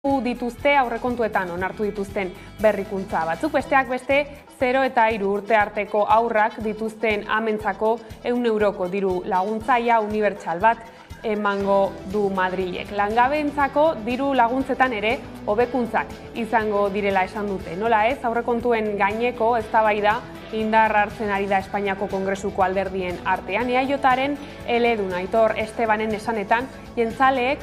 dituzte aurrekontuetan onartu dituzten berrikuntza batzuk. Besteak beste, 0 eta 3 urte arteko haurrak dituzten amentzako 100 euroko diru laguntzaia unibertsal bat emango du Madrilek. Langabeentzako diru laguntzetan ere hobekuntzak izango direla esan dute. Nola ez, aurrekontuen gaineko eztabaida indar hartzen ari da Espainiako Kongresuko alderdien artean. EAJaren eledun Aitor Estebanen esanetan, jeltzaleek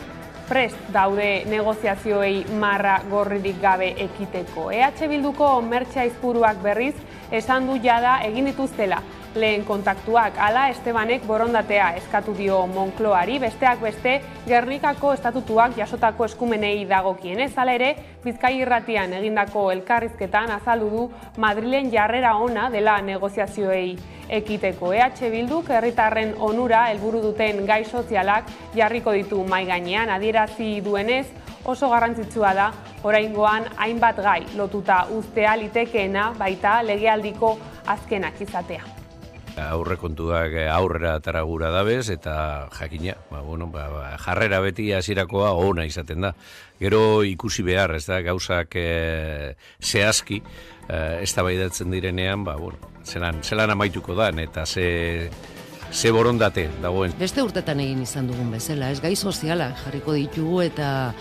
prest daude negoziazioei marra gorririk gabe ekiteko. EH Bilduko Mertxe Aizpuruak berriz esan du jada egin dituztela lehen kontaktuak. Hala Estebanek borondatea eskatu dio Moncloari, besteak beste Gernikako estatutuak jasotako eskumenei dagokienez. Hala ere, Bizkai Irratian egindako elkarrizketan azaldu du Madrilen jarrera ona dela negoziazioei ekiteko. EH Bilduk herritarren onura helburu duten gai sozialak jarriko ditu mahai gainean. Adierazi duenez, oso garrantzitsua da oraingoan hainbat gai lotuta uztea litekeena baita legealdiko azkenak izatea. Aurrekontuak aurrera atera gura dabez eta jakina, jarrera beti hasirakoa ona izaten da. Gero ikusi behar, ez da, gauzak zehazki eztabaidatzen direnean, zelan amaituko da, eta ze borondate dagoen. Beste urtetan egin izan dugun bezala, ez gai soziala jarriko ditugu eta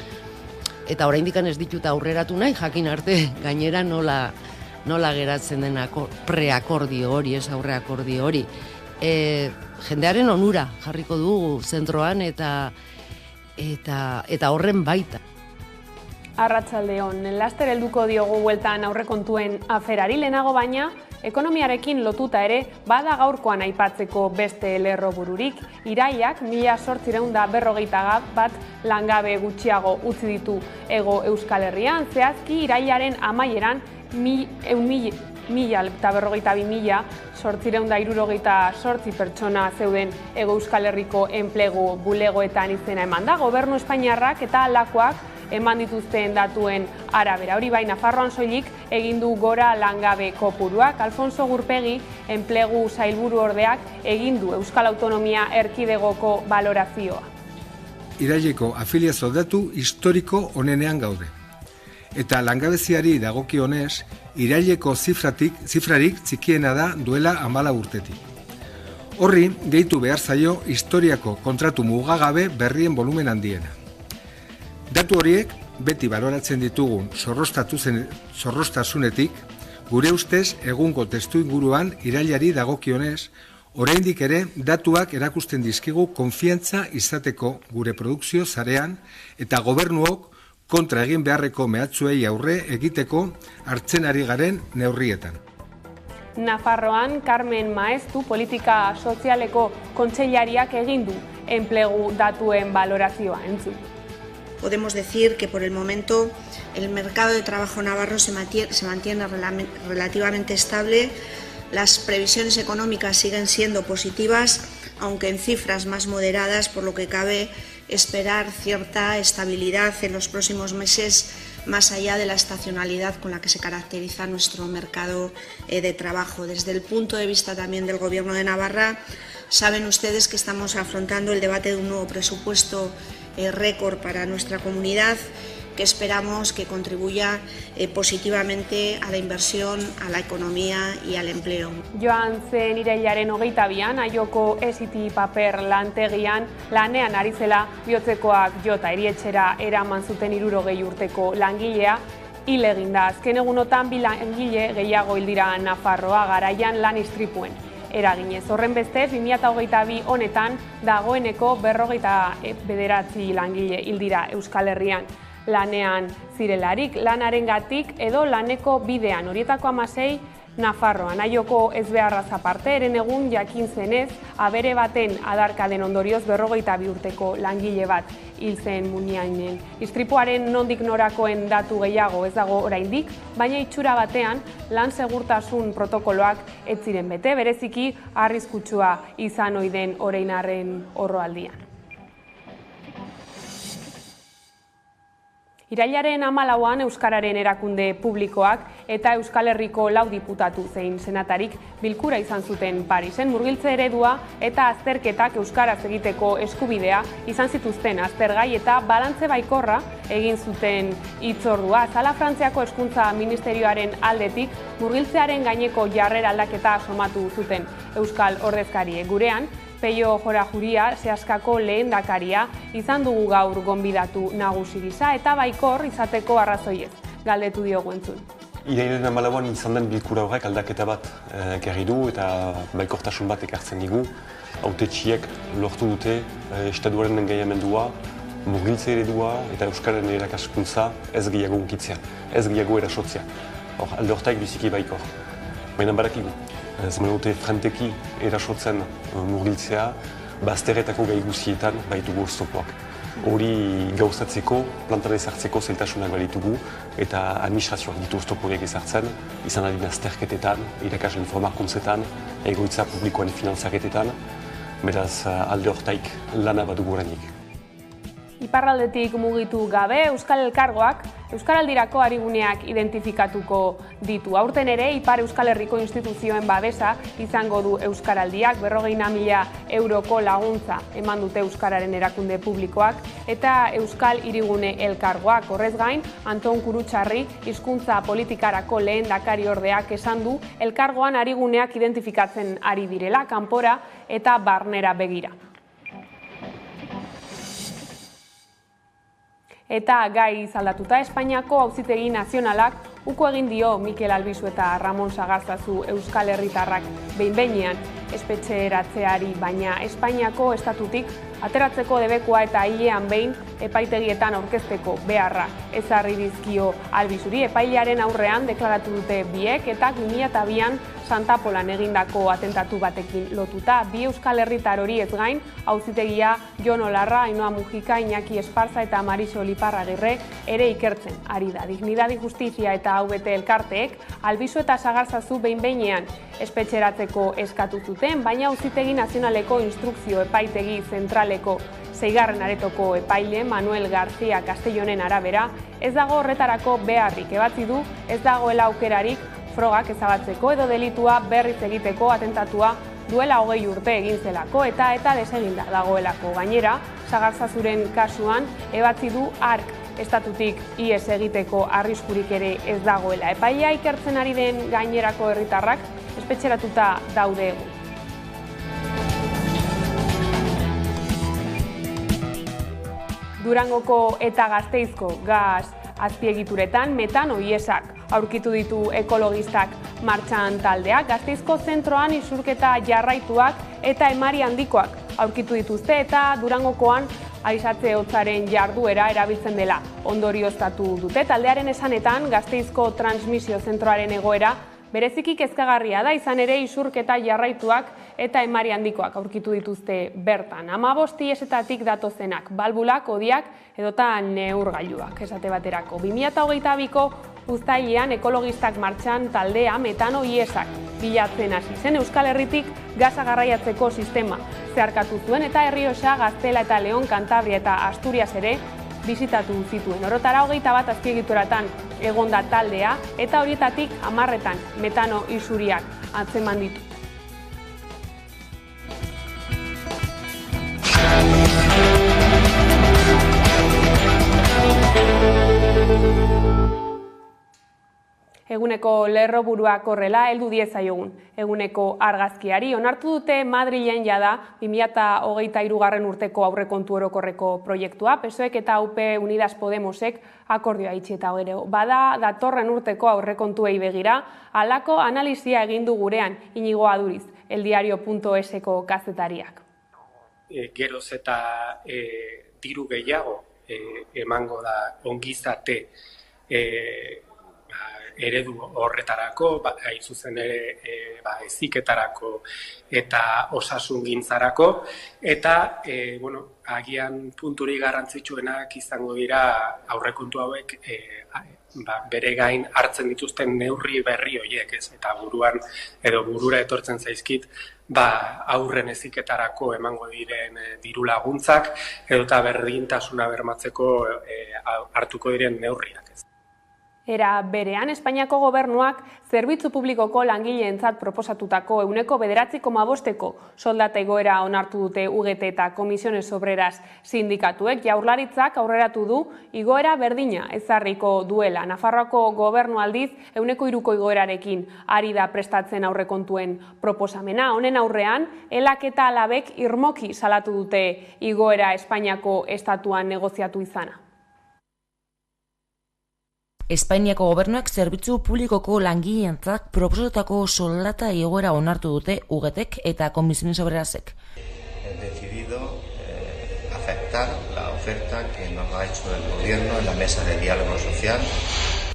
oraindik ez ditut aurreratu nahi, jakin arte gainera nola geratzen den preakordio hori, ez aurreakordio hori. Jendearen onura jarriko dugu zentroan eta horren baita. Arratsaldeon, laster helduko diogu bueltan aurrekontuen aferari, lehenago baina ekonomiarekin lotuta ere bada gaurkoan aipatzeko beste lerrobururik. Irailak 1851 langabe gutxiago utzi ditu Hego Euskal Herrian, zehazki irailaren amaieran 1.052.868 pertsona zeuden Hego Euskal Herriko enplegu bulegoetan izena eman da. Gobernu Espainiarrak eta halakoak eman dituzten datuen arabera. Hori bai, Nafarroan soilik egin du gora langabe kopuruak. Alfonso Gurpegi, enplegu sailburu ordeak, egin du Euskal Autonomia Erkidegoko balorazioa. Iraileko afiliazio datu historiko onenean gaude. Eta langabeziari dagokionez, iraileko zifrarik txikiena da duela 14 urtetik. Horri, gehitu behar zaio historiako kontratu mugagabe berrien volumen handiena. Datu horiek, beti baloratzen ditugun zorroztasunetik, gure ustez egungo testuinguruan irailari dagokionez, oraindik ere datuak erakusten dizkigu konfiantza izateko gure produkzio sarean eta gobernuok kontra egin beharreko mehatxuei aurre egiteko hartzen ari garen neurrietan. Nafarroan, Carmen Maeztu politika sozialeko kontseilariak egin du enplegu datuen balorazioa entzun. Podemos decir que por el momento el mercado de trabajo navarro se mantiene relativamente estable. Las previsiones económicas siguen siendo positivas, aunque en cifras más moderadas, por lo que cabe esperar cierta estabilidad en los próximos meses, más allá de la estacionalidad con la que se caracteriza nuestro mercado de trabajo. Desde el punto de vista también del Gobierno de Navarra, saben ustedes que estamos afrontando el debate de un nuevo presupuesto récord para nuestra comunidad, que esperamos que contribuya positivamente a la inversión, a la economía y al empleo. Joan zen irailaren 22an, Aioko esiti paper lantegian lanean ari zela bihotzekoak jota erietxera eraman zuten 60 urteko langilea hil egin da. Azken egunotan 2 langile gehiago hil dira Nafarroa garaian lan istripuen eraginez. Horren beste, 2022 honetan dagoeneko 59 langile hil dira Euskal Herrian lanean zirelarik, lanarengatik edo laneko bidean. Horietako 16 Nafarroan. Aioko ezbeharraz aparte, eren egun jakin zenez, abere baten adarkaden ondorioz 52 urteko langile bat hil zen Muniainen. Istripuaren nondik norakoen datu gehiago ez dago oraindik, baina itxura batean lan segurtasun protokoloak ez ziren bete, bereziki arriskutsua izan ohi den oreinarren horroaldian. Irailaren 14an Euskararen erakunde publikoak eta Euskal Herriko 4 diputatu zein senatarik bilkura izan zuten Parisen. Murgiltze eredua eta azterketak euskaraz egiteko eskubidea izan zituzten aztergai eta balantze baikorra egin zuten hitzordua. Zala Frantziako Hezkuntza Ministerioaren aldetik murgiltzearen gaineko jarrera aldaketa somatu zuten euskal ordezkariek. Gurean, Peio Jorajuria, Seaskako lehendakaria, izan dugu gaur gonbidatu nagusi gisa eta baikor izateko arrazoiez, galdetu diogu entzun. Irailaren 14an izan den bilkura horrek aldaketa bat ekarri du eta baikortasun bat ekartzen digu. Hautetsiek lortu dute estatuaren engaiamendua, murgiltze eredua eta euskararen irakaskuntza ez gehiago unkitzea, ez gehiago erasotzea. Alde hortaik biziki baikor. Baina badakigu. Zemen dute franteki erasotzen murgiltzea, bazterretako gai guztietan baitugu oztopoak. Hori gauzatzeko, plantara ezartzeko zailtasunak balitugu eta administrazioak ditu oztopoak ezartzen, izan adin azterketetan, irakasleen formakuntzetan, egoitza publikoen finantzaketetan, beraz alde hortaik lana badugu oraindik. Iparraldetik mugitu gabe, Euskal Elkargoak Euskaraldirako ariguneak identifikatuko ditu. Aurten ere, Ipar Euskal Herriko instituzioen babesa izango du Euskaraldiak, 40.000 euroko laguntza eman dute Euskararen erakunde publikoak eta Euskal Hirigune Elkargoak. Horrez gain, Anton Kurutxarri hizkuntza politikarako lehendakari ordeak esan du Elkargoan ariguneak identifikatzen ari direla, kanpora eta barnera begira. Eta gai zaldatuta, Espainiako Auzitegi Nazionalak uko egin dio Mikel Albizu eta Ramon Sagarzazu Euskal Herritarrak behin-behinean espetxeratzeari, baina Espainiako estatutik ateratzeko debekoa eta hilean behin epaitegietan aurkezteko beharra ezarri dizkio Albizuri. Epailearen aurrean deklaratu dute biek eta 2002an Santa Polan egindako atentatu batekin lotuta. Bi Euskal Herritar hori ez gain, Auzitegia Jon Olarra, Ainhoa Mujika, Iñaki Esparza eta Marisol Iparragirre ere ikertzen ari da. Dignidad y Justizia eta AVT elkarteek Albizu eta Sagarzazu behin-behinean espetxeratzeko eskatu zuten, baina Auzitegi Nazionaleko Instrukzio Epaitegi Zentraleko 6. aretoko epaile Manuel García Castellonen arabera, ez dago horretarako beharrik, ebatzi du ez dagoela aukerarik frogak ezabatzeko edo delitua berriz egiteko atentatua duela 20 urte egin zelako eta deseginda dagoelako. Gainera, Sagarzazuren kasuan ebatzi du hark estatutik ihes egiteko arriskurik ere ez dagoela. Epailea ikertzen ari den gainerako herritarrak espetxeratuta daude egun. Durangoko eta Gasteizko gas azpiegituretan metano iesak aurkitu ditu ekologistak martxan taldeak. Gasteizko zentroan isurketa jarraituak eta emari handikoak aurkitu dituzte eta Durangokoan aizatze hotzaren jarduera erabiltzen dela ondorioztatu dute. Taldearen esanetan Gasteizko transmisio zentroaren egoera bereziki kezkagarria da, izan ere isurketa jarraituak eta emari handikoak aurkitu dituzte bertan. 15 iesetatik datozenak, balbulak, hodiak edota neurgailuak esate baterako. 2022ko uztailean ekologistak martxan taldea metano iesak bilatzen hasi zen. Euskal Herritik gasa garraiatzeko sistema zeharkatu zuen eta Errioxa, Gaztela eta Leon, Kantabria eta Asturias ere bizitatu zituen. Orotara 21 azpiegituratan egonda taldea eta horietatik 10etan metano isuriak atzeman ditu. Eguneko lerroburuak horrela heldu diezaiogun. Eguneko argazkiari onartu dute Madrilen jada 2023 urteko aurrekontu orokorreko proiektua. PSOEk eta UP Unidas Podemosek akordioa itxi eta gero. Bada datorren urteko aurrekontuei begira, halako analisia egin du gurean Inigo Aduriz, eldiario.eseko kazetariak. Geroz eta diru gehiago emango da ongizate eredu horretarako, hain zuzen ere heziketarako eta osasungintzarako, eta agian punturik garrantzitsuenak izango dira aurrekontu hauek bere gain hartzen dituzten neurri berri horiek, ez? Eta burura etortzen zaizkit, aurren heziketarako emango diren diru laguntzak edota berdintasuna bermatzeko hartuko diren neurriak, ez? Era berean, Espainiako gobernuak zerbitzu publikoko langileentzat proposatutako 9,9%ko soldata igoera onartu dute UGT eta Comisiones Obreras sindikatuek. Jaurlaritzak aurreratu du igoera berdina ezarriko duela. Nafarroako gobernu aldiz 3%ko igoerarekin ari da prestatzen aurrekontuen proposamena. Honen aurrean, elak eta alabek irmoki salatu dute igoera Espainiako estatuan negoziatu izana. Espainiako gobernuak zerbitzu publikoko langileentzat proposatutako soldata igoera onartu dute UGTek eta Comisiones Obrerasek. He decidido aceptar la oferta que nos ha hecho el gobierno en la mesa de diálogo social.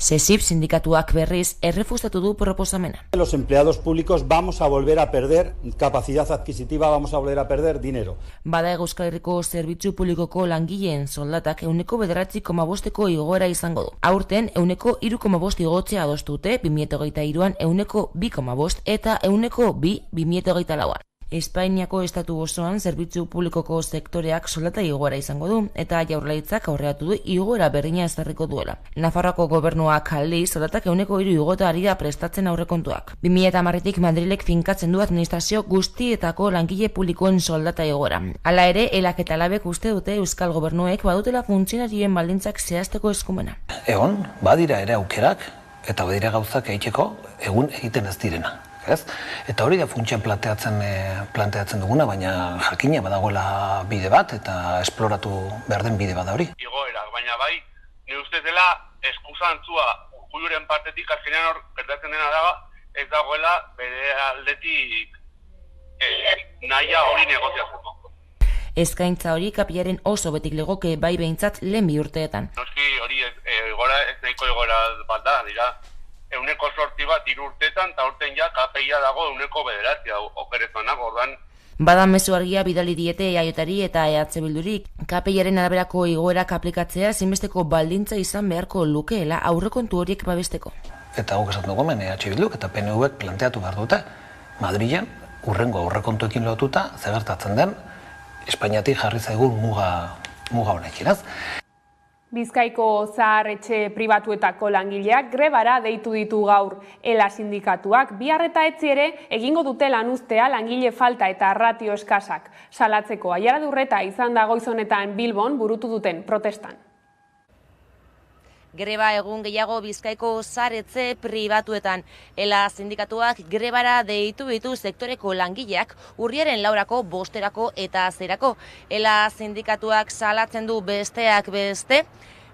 SESIF sindikatuak berriz errefusatu du proposamena. Los empleados públicos vamos a volver a perder capacidad adquisitiva, vamos a volver a perder dinero. Bada Euskal Herriko zerbitzu publikoko langileen soldatak 9,9%ko igoera izango du. Aurten 3,5% igotzea adostute 2023an 2,5% eta 2,2% 2024an. Espainiako estatu osoan zerbitzu publikoko sektoreak soldata igoera izango du eta Jaurlaritzak aurreratu du igoera berdina ezarriko duela. Nafarroako gobernuak aldiz soldatak 3% igota ari da prestatzen aurrekontuak. 2010tik Madrilek finkatzen du administrazio guztietako langile publikoen soldata igoera. Hala ere, elak eta alabek uste dute Euskal Gobernuek badutela funtzionarien baldintzak zehazteko eskumena. Egon, badira ere aukerak eta badira gauzak egiteko egun egiten ez direna. Ez? Eta hori da funtsian planteatzen duguna, baina jakina badagoela bide bat eta esploratu behar den bide bat da hori. Igoera, baina bai, nire ustez dela eskusantzua Urkulluren partetik azkenean hor gertatzen dena da, ez dagoela bere aldetik nahia hori negoziatzeko. Eskaintza hori kapilaren oso betik legoke bai behintzat lehen bi urteetan. Noski hori ez nahiko igora bat da, dira. 8% bat 3 urteetan, eta urten ja KPIa dago 9,9 okerezonak, ordan. Bada mezu argia bidali diete EAJari eta EH Bildurik. KPIaren araberako igoerak aplikatzea zinbesteko baldintza izan beharko lukeela aurrekontu horiek babesteko. Eta guk esan dugu hemen EH Bilduk eta PNVek planteatu behar dute, Madrilen urrengo aurrekontuekin lotuta zegertatzen den Espainiatik jarri zaigun muga honekin, ez? Bizkaiko zahar-etxe pribatuetako langileak grebara deitu ditu gaur ELA sindikatuak. Bihar eta etzi ere egingo dute lanuztea langile falta eta ratio eskasak salatzeko. Aiara Durreta izan da goiz honetan Bilbon burutu duten protestan. Greba egun gehiago Bizkaiko zahar-etxe pribatuetan. ELA sindikatuak grebara deitu ditu sektoreko langileak urriaren 4 bosterako eta 0. ELA sindikatuak salatzen du besteak beste,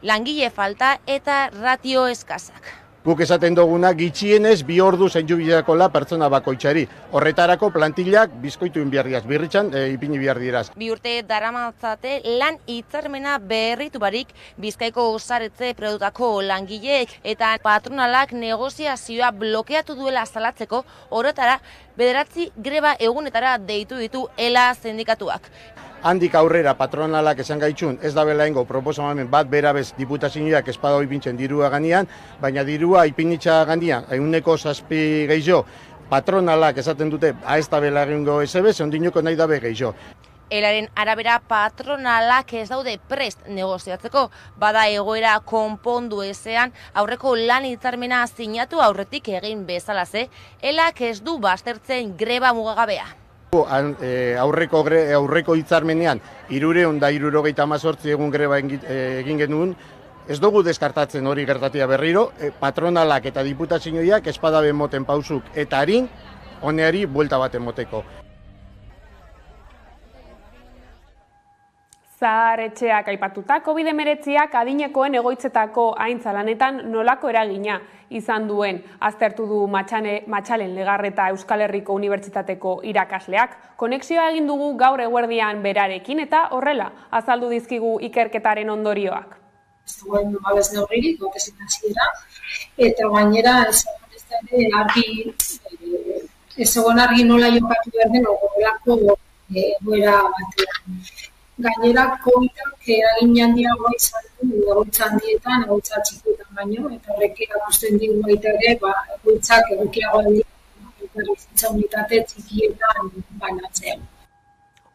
langile falta eta ratio eskasak. Guk esaten duguna gitxienez 2 ordu zeintzu bideakola pertsona bakoitzari. Horretarako plantillak bizkoitu inbiardiaz, birritxan ipini behar diraz. 2 urte daramatzate lan hitzarmena berritu barik Bizkaiko zahar-etxe pribatuetako langileek eta patronalak negoziazioa blokeatu duela salatzeko, horretara 9 greba egunetara deitu ditu ELA sindikatuak. Handik aurrera patronalak esan gaitxun ez da belaengo proposamen bat berabez diputazioak espada ipintzen dirua ganean, baina dirua ipinitza ganean, 7% gehiago, patronalak esaten dute ez da belaengo ezebez, ondinoko nahi dabe gehiago. ELAren arabera patronalak ez daude prest negoziatzeko, bada egoera konpondu ezean aurreko lan hitzarmena sinatu aurretik egin bezalaze, ELAk ez du baztertzen greba mugagabea. Aurreko hitzarmenean 378 egun greba egin genuen, ez dugu deskartatzen hori gertatia berriro, patronalak eta diputazioak espadabe moten pausuk eta harin, honeari buelta baten moteko. Zahar-etxeak aipatuta, COVID-19ak adinekoen egoitzetako haintza lanetan nolako eragina izan duen aztertu du Matxalen Legarreta Euskal Herriko Unibertsitateko irakasleak. Konexioa egin dugu gaur eguerdian berarekin eta horrela azaldu dizkigu ikerketaren ondorioak. zegoen babes neurririk, ezin hasiera, eta gainera ez zegoen argi nola jokatu behar den horrelako egoera batean. Gainera, COVID-ak eragin handiagoa izan du egoitza handietan, egoitza txikietan baino, eta horrek erakusten digu baita ere, egoitzak egokiagoa dira bizitza unitate txikietan banatzean.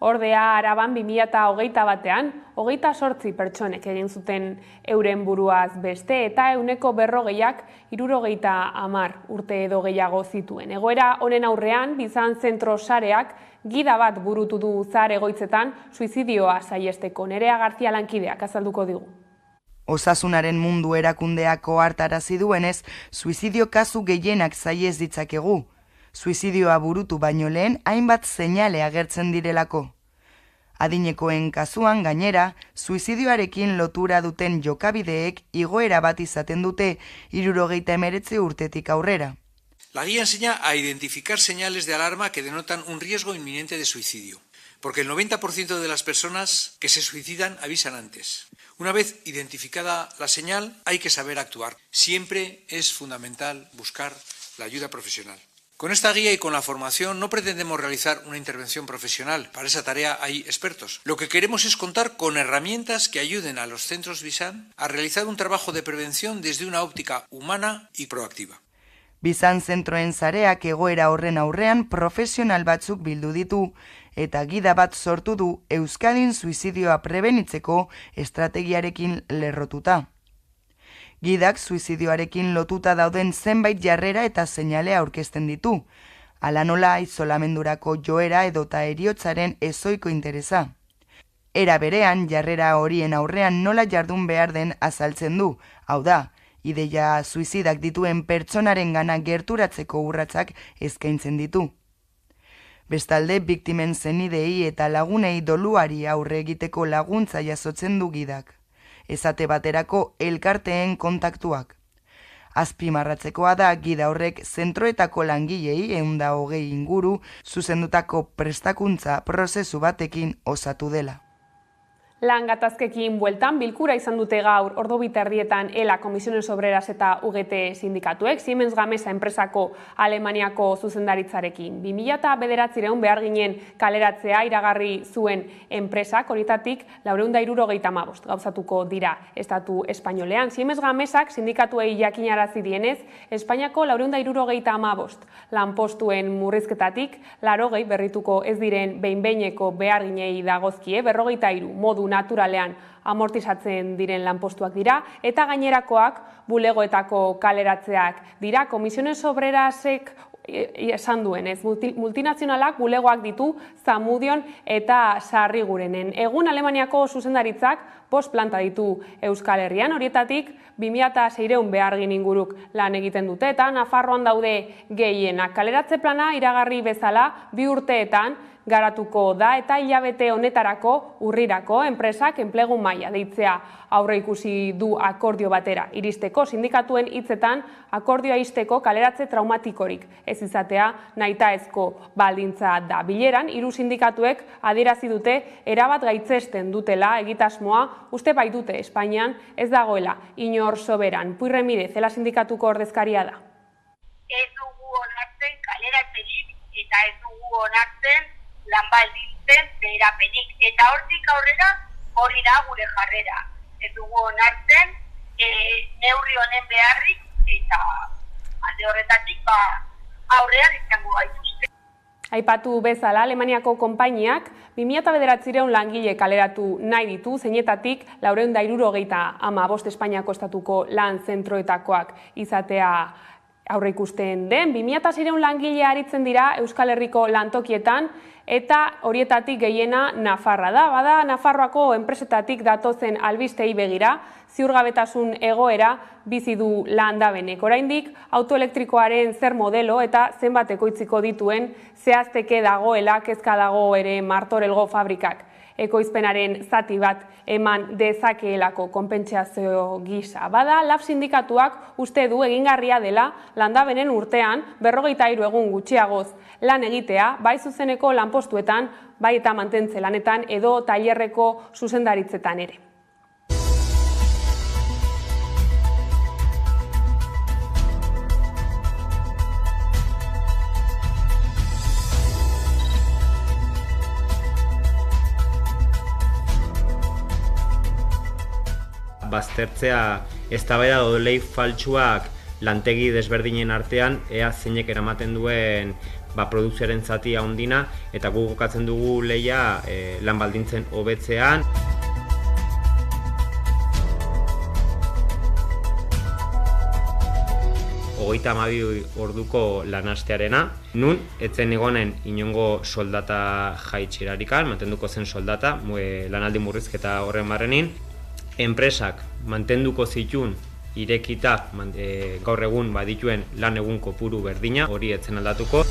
Ordea, Araban 2021 batean, 28 pertsonek egin zuten euren buruaz beste eta 140ak 70 urte edo gehiago zituen. Egoera honen aurrean, Bizan zentro sareak gida bat burutu du zahar egoitzetan suizidioa saiesteko. Nerea Garzia lankideak azalduko digu. Osasunaren mundu erakundeak ohartarazi duenez, suizidio kasu gehienak saiez ditzakegu. Suizidioa burutu baino lehen hainbat seinale agertzen direlako. Adinekoen kasuan gainera, suizidioarekin lotura duten jokabideek igoera bat izaten dute 79 urtetik aurrera. La guía enseña a identificar señales de alarma que denotan un riesgo inminente de suicidio, porque el 90% de las personas que se suicidan avisan antes. Una vez identificada la señal, hay que saber actuar. Siempre es fundamental buscar la ayuda profesional. Con esta guía y con la formación no pretendemos realizar una intervención profesional. Para esa tarea hay expertos. Lo que queremos es contar con herramientas que ayuden a los centros Bizan a realizar un trabajo de prevención desde una óptica humana y proactiva. Bizan zentroen sareak egoera horren aurrean profesional batzuk bildu ditu eta gida bat sortu du Euskadin suizidioa prebenitzeko estrategiarekin lerrotuta. Gidak suizidioarekin lotuta dauden zenbait jarrera eta seinale aurkezten ditu, hala nola isolamendurako joera edota heriotzaren ezoiko interesa. Era berean, jarrera horien aurrean nola jardun behar den azaltzen du, hau da, ideia suizidak dituen pertsonaren gana gerturatzeko urratsak eskaintzen ditu. Bestalde, biktimen zenidei eta lagunei doluari aurre egiteko laguntza jasotzen du gidak. Esate baterako elkarteen kontaktuak. Azpimarratzekoa da gida horrek zentroetako langilei 120 inguru zuzendutako prestakuntza prozesu batekin osatu dela. Lan gatazkekin bueltan bilkura izan dute gaur ordu biterdietan ELA Comisiones Obreras eta UGT sindikatuek Siemens Gamesa enpresako Alemaniako zuzendaritzarekin. 2009 behar ginen kaleratzea iragarri zuen enpresak, horietatik 475 gauzatuko dira estatu espainolean. Siemens Gamesak sindikatuei jakinarazi dienez, Espainiako 475 lanpostuen murrizketatik 80 berrituko ez diren behin-behineko behar ginei dagozkie, 43 modu naturalean amortizatzen diren lanpostuak dira, eta gainerakoak bulegoetako kaleratzeak dira. Comisiones Obrerasek esan duenez, multinazionalak bulegoak ditu Zamudion eta Sarrigurenen. Egun Alemaniako zuzendaritzak 5 planta ditu Euskal Herrian, horietatik 2600 behargin inguruk lan egiten dute, eta Nafarroan daude gehienak. Kaleratze plana iragarri bezala 2 urteetan garatuko da eta hilabete honetarako urrirako enpresak enplegu maila deitzea aurre ikusi du akordio batera iristeko. Sindikatuen hitzetan akordioa isteko kaleratze traumatikorik ez izatea nahitaezko baldintza da. Bileran, 3 sindikatuek adierazi dute erabat gaitzesten dutela egitasmoa uste baitute Espainian ez dagoela inor soberan. Puy Remirez, ELA sindikatuko ordezkaria da. Ez dugu onartzen kaleratzerik eta ez dugu onartzen lan baldintzen beherapenik. Eta hortik aurrera hori da gure jarrera. Ez dugu onartzen neurri honen beharrik eta alde horretatik aurrean izango gaituzte. Aipatu bezala, Alemaniako konpainiak 2009 langile kaleratu nahi ditu, zeinetatik 475 Espainiako estatuko lan zentroetakoak izatea aurre ikusten den. 2006 langile aritzen dira Euskal Herriko lantokietan eta horietatik gehiena Nafarra da. Bada Nafarroako enpresetatik datozen albistei begira, ziurgabetasun egoera bizi du Landabenek. Oraindik autoelektrikoaren zer modelo eta zenbat ekoitziko dituen zehazteke dagoela kezka dago ere Martorelgo fabrikak. Ekoizpenaren zati bat eman dezakeelako konpentsazio gisa. Bada, LAB sindikatuak uste du egingarria dela Landabenen urtean 43 egun gutxiagoz lan egitea, bai zuzeneko lanpostuetan, bai eta mantentze lanetan edo tailerreko zuzendaritzetan ere. aztertzea eztabaida edo lei faltsuak lantegi desberdinen artean, ea zeinek eramaten duen produkzioaren zati handina, eta gu gokatzen dugu leia lan baldintzen hobetzean. Hogeita 12 orduko lanastearena, nun etzen egonen inongo soldata jaitxerarikan, mantenduko zen soldata, lanaldi murrizketa horren barrenin. Enpresak mantenduko zituen irekita gaur egun badituen lan egun kopuru berdina, hori etzen aldatuko.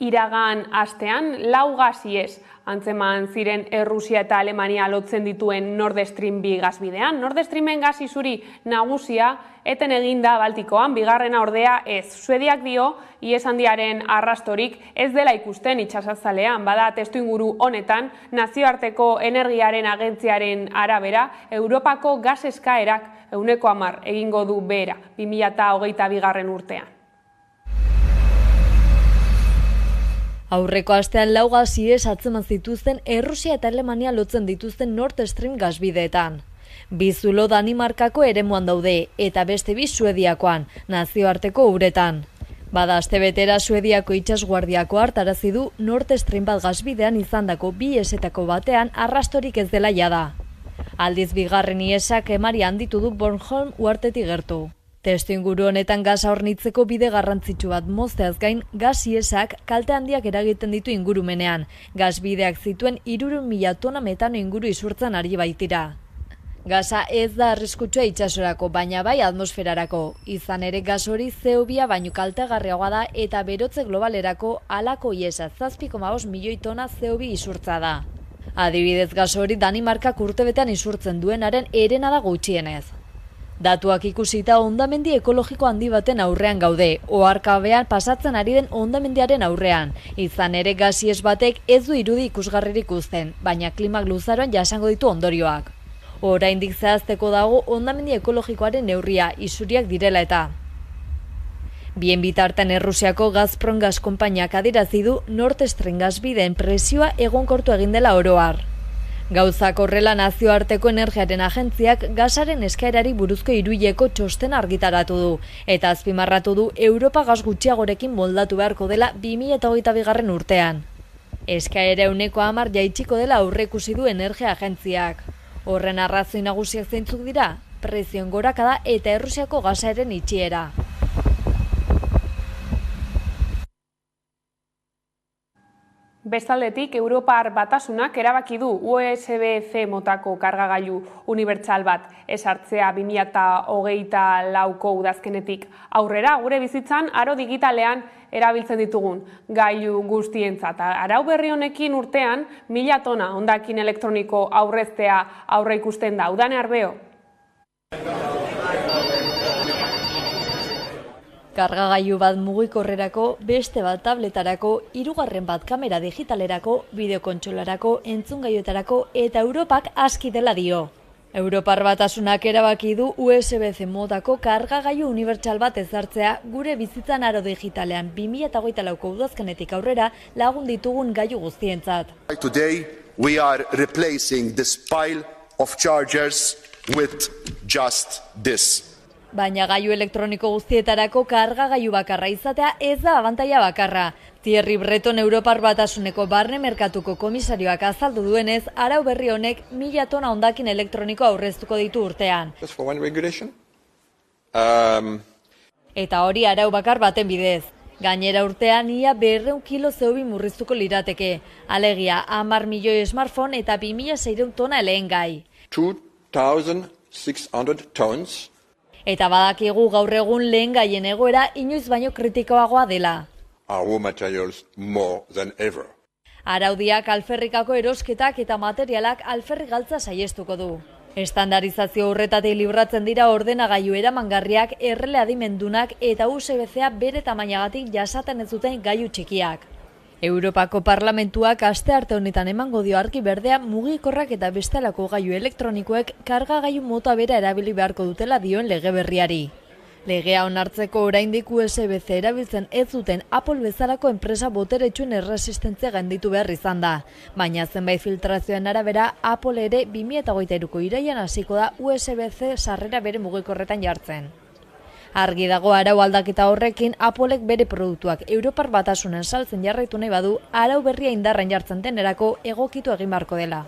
Iragan astean, 4 gasiez antzeman ziren Errusia eta Alemania lotzen dituen Nord Stream 2 gasbidean. Nord Streamen gas isuri nagusia eten eginda Baltikoan, bigarrena ordea ez. Suediak dio, ihes handiaren arrastorik ez dela ikusten itsasatzalean. Bada testuinguru honetan, nazioarteko energiaren agentziaren arabera, Europako gas eskaerak 10% egingo du behera 2022 urtean. Aurreko astean 4 gasiez atzeman zituzten Errusia eta Alemania lotzen dituzten Nord Stream gasbideetan. 2 zulo Danimarkako eremuan daude eta beste 2 Suediakoan, nazioarteko uretan. Bada astebetera Suediako itsasguardiako hartarazi du Nord Stream 1 gasbidean izandako 2 ihesetako batean arrastorik ez dela jada. Aldiz bigarren ihesak emari handitu du Bornholm uhartetik gertu. Testuinguru honetan gasa hornitzeko bide garrantzitsu bat mozteaz gain, gas ihesak kalte handiak eragiten ditu ingurumenean. Gasbideak zituen 300.000 tona metano inguru isurtzen ari baitira. Gasa ez da arriskutsua itsasorako, baina bai atmosferarako. Izan ere gas hori CO2 baino kaltegarriagoa da eta berotze globalerako halako ihesa 7,5 milioi tona CO2 isurtza da. Adibidez, gas hori Danimarkak urtebetean isurtzen duenaren herena da gutxienez. Datuak ikusita hondamendi ekologiko handi baten aurrean gaude, oharkabean pasatzen ari den hondamendiaren aurrean. Izan ere gasies batek ez du irudi ikusgarririk uzten, baina klimak luzaroan jasango ditu ondorioak. Oraindik zehazteko dago hondamendi ekologikoaren neurria, isuriak direla eta. Bien bitartean Errusiako Gazprom gas konpainiak adierazi du Nord Stream gasbideen presioa egonkortu egin dela oro har. Gauzak horrela nazioarteko energiaren agentziak gasaren eskaerari buruzko hiruileko txostena argitaratu du, eta azpimarratu du Europa gas gutxiagorekin moldatu beharko dela 2022 urtean. Eskaera 10% jaitsiko dela aurreikusi du energia agentziak. Horren arrazoi nagusiak zeintzuk dira, prezioen gorakada eta Errusiako gasaren itxiera. Bestaldetik, Europar Batasunak erabaki du USB-C motako kargagailu unibertsal bat esartzea 2024ko udazkenetik aurrera, gure bizitzan aro digitalean erabiltzen ditugun gailu guztientzat. Arau berri honekin urtean 1000 tona hondakin elektroniko aurreztea aurre ikusten da. Udane Arbeo. Kargagailu bat mugikorrerako, beste bat tabletarako, 3. bat kamera digitalerako, bideokontsolarako, entzungailuetarako eta Europak aski dela dio. Europar Batasunak erabaki du USB-C modako kargagailu unibertsal bat ezartzea gure bizitzan aro digitalean 2024ko udazkenetik aurrera lagun ditugun gailu guztientzat. Today we are replacing this pile of chargers with just this. Baina gailu elektroniko guztietarako kargagailu bakarra izatea ez da abantaila bakarra. Thierry Breton Europar Batasuneko barne merkatuko komisarioak azaldu duenez, arau berri honek 1000 tona hondakin elektroniko aurreztuko ditu urtean. Eta hori arau bakar baten bidez. Gainera urtean ia 200 kilo CO2 murriztuko lirateke. Alegia 10 milioi smartphone eta 2600 tona lehengai. 2,600 tons. Eta badakigu gaur egun lehengaien egoera inoiz baino kritikoagoa dela. Our materials more than ever. Araudiak alferrikako erosketak eta materialak alferri galtza saiestuko du. Estandarizazio horretatik libratzen dira ordenagailu eramangarriak, errele adimendunak eta USB-C bere tamainagatik jasaten ez duten gailu txikiak. Europako Parlamentuak astearte honetan emango dio argi berdea mugikorrak eta bestelako gailu elektronikoek kargagailu mota bera erabili beharko dutela dioen lege berriari. Legea onartzeko oraindik USB-C erabiltzen ez duten Apple bezalako enpresa boteretsuen erresistentzia gainditu behar izan da. Baina zenbait filtrazioen arabera, Apple ere 2023ko irailean hasiko da USB-C sarrera bere mugikorretan jartzen. Argi dago arau aldaketa horrekin Applek bere produktuak Europar Batasunen saltzen jarraitu nahi badu, arau berria indarren jartzen denerako egokitu egin beharko dela.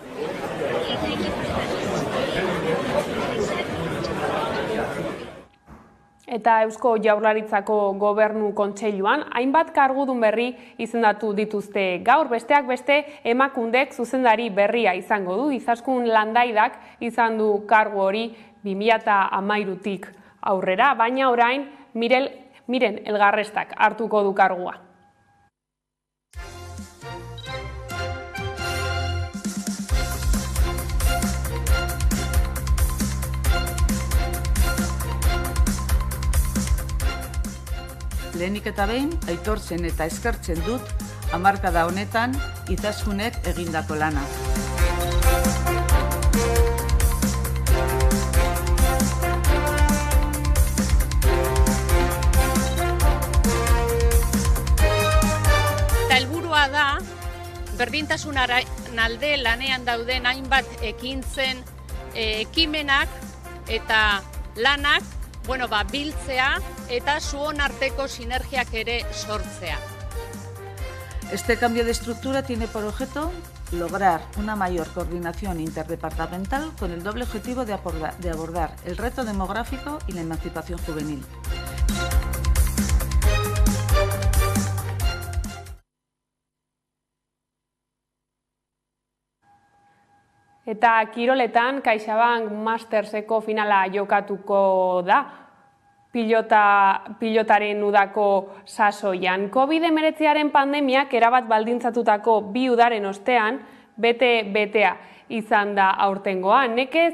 Eta Eusko Jaurlaritzako Gobernu Kontseiluan hainbat kargudun berri izendatu dituzte. Gaur besteak beste Emakundek zuzendari berria izango du. Izaskun Landaidak izan du kargu hori 2013tik aurrera, baina orain Miren Elgarrestak hartuko du kargua. Lehenik eta behin, aitortzen eta eskertzen dut hamarkada honetan Izaskunek egindako lana. Helburua da, berdintasunaren alde lanean dauden hainbat ekintzen ekimenak eta lanak biltzea eta zuon arteko sinergiak ere sortzea. Este cambio de estructura tiene por objeto lograr una mayor coordinación interdepartamental con el doble objetivo de abordar el reto demográfico y la emancipación juvenil. Eta kiroletan CaixaBank Masterseko finala jokatuko da pilotaren udako sasoian. COVID-19 pandemiak erabat baldintzatutako bi udaren ostean bete-betea izan da aurtengoa. Nekez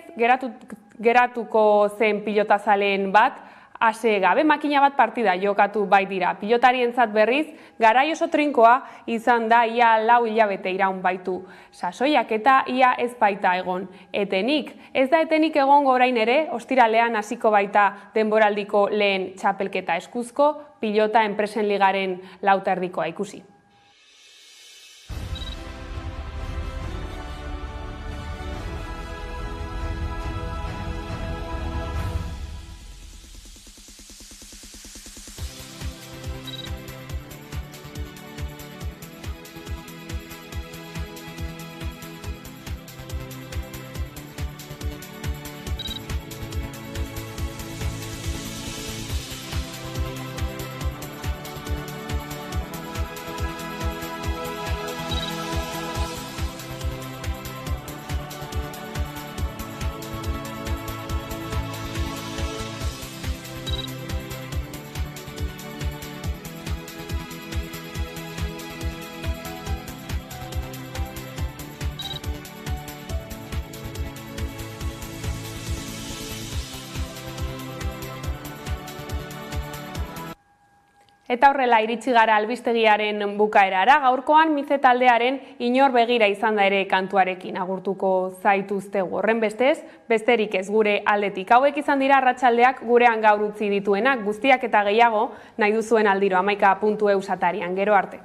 geratuko zen pilotazaleen bat ase gabe makina bat partida jokatu baitira. Pilotarientzat berriz, garai oso trinkoa izan da ia 4 hilabete iraun baitu. Sasoiak eta ia ez baita egon. Etenik, ez da etenik egongo orain ere, ostiralean hasiko baita denboraldiko lehen txapelketa eskuzko, pilota enpresen ligaren lauterdikoa ikusi. Eta horrela iritsi gara albistegiaren bukaerara, gaurkoan Mize taldearen Inor begira izan da ere kantuarekin agurtuko zaituztegu. Horren bestez, besterik ez gure aldetik. Hauek izan dira arratsaldeak gurean gaur utzi dituenak, guztiak eta gehiago nahi duzuen aldiro 11.eus atarian. Gero arte.